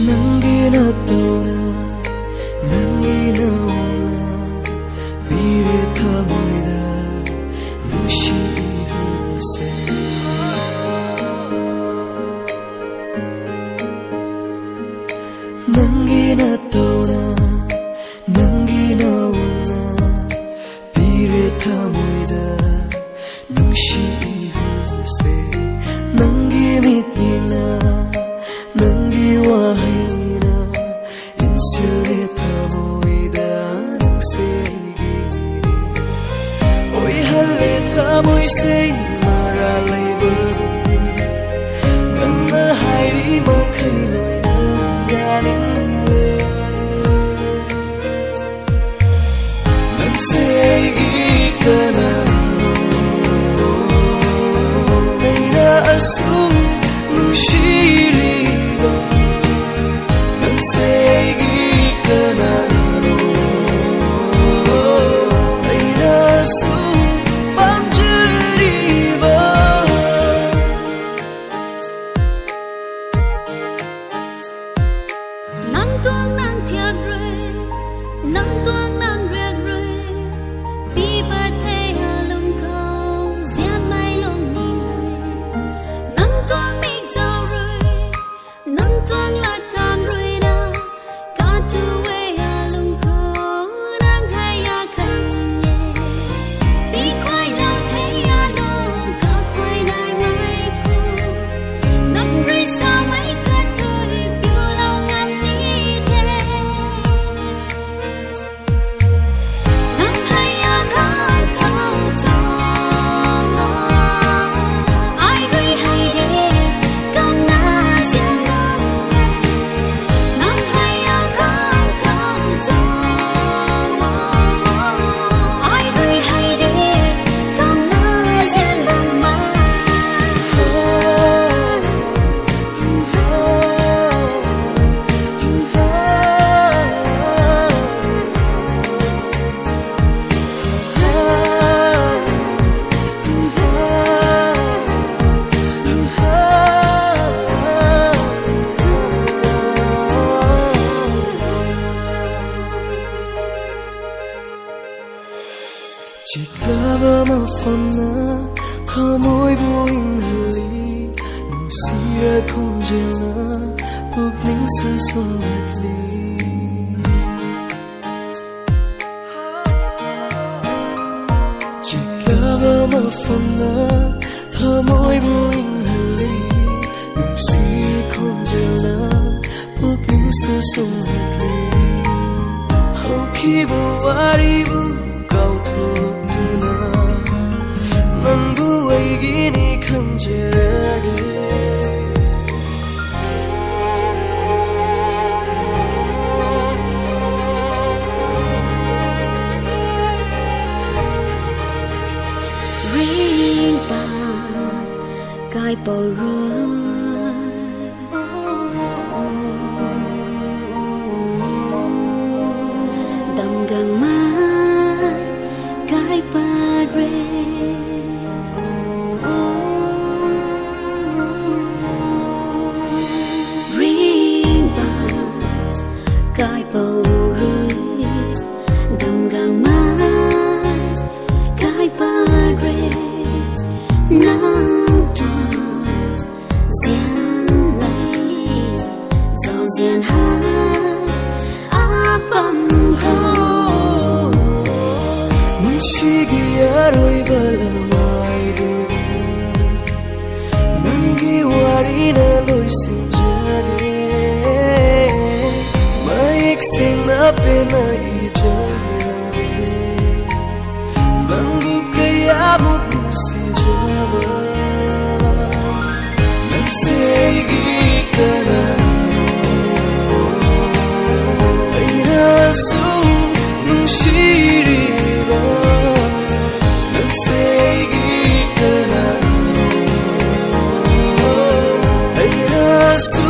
Nangina tauna, nangina ona, bire thamoida, nushi iruse. Nangina tauna, nangina ona, bire thamoida, nushi iruse. Nangi mitnina. Nangi wahina insile thamoida nangseigi oi halle thamoi sei mara leiba ganna hairi makhai loina yaningle nangseigi kanano leira asu nungshiri Nangseigi kanano Ainasu pamjariba Nang tuang nang thiag re Nang tuang nang reg re Ti ba the halong khong Zian mai long ni Nang tuang nik zao re Nang tuang lat kan re Chiklaba mafamna thamoi buing hali nungsira khonjela pukning sa sumhatli Chiklaba mafamna thamoi buing hali nungsira khonjela pukning sa sumhatli Hokibu waribu kau thotuna nanbu aigini khamjerage ring ba kai bầu rơi đầm gần má cái ba re ring ba cái bầu rơi đầm gần má cái ba re nắng tròn giang lấy giàu giang hát bầm hồng Shigi aroi bala mai dura Nangi warina loi sinjare Maik sina pena ijarane Nangu kaya mut sinjava Nangseigi kanano Ainasu nungshiri Seigi kanano Ainasu